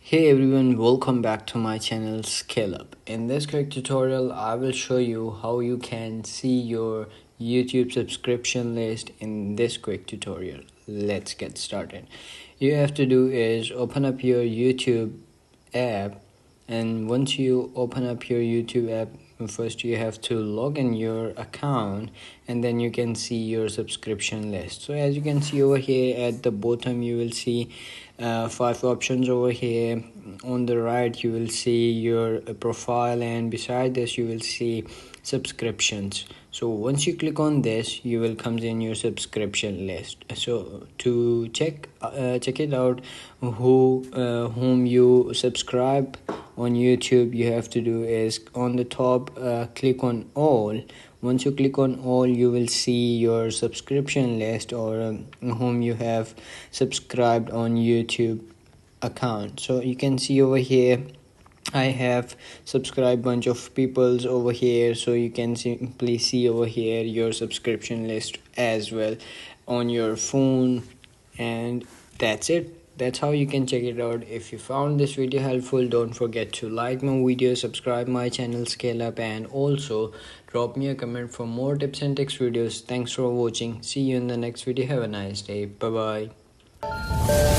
Hey everyone, welcome back to my channel Scale Up. In this quick tutorial, I will show you how you can see your YouTube subscription list in this quick tutorial. Let's get started. You have to do is open up your YouTube app, and once you open up your YouTube app, first you have to log in your account, and then you can see your subscription list. So as you can see over here at the bottom, you will see 5 options over here. On the right you will see your profile, and beside this you will see subscriptions. So once you click on this, you will come in your subscription list. So to check it out whom you subscribe on YouTube, you have to do is on the top click on all. Once you click on all, you will see your subscription list, or whom you have subscribed on YouTube account. So you can see over here I have subscribed bunch of peoples over here, so you can simply see over here your subscription list as well on your phone. And that's it. That's how you can check it out. If you found this video helpful, don't forget to like my video, subscribe my channel Scale Up, and also drop me a comment for more tips and tricks videos. Thanks for watching. See you in the next video. Have a nice day. Bye bye.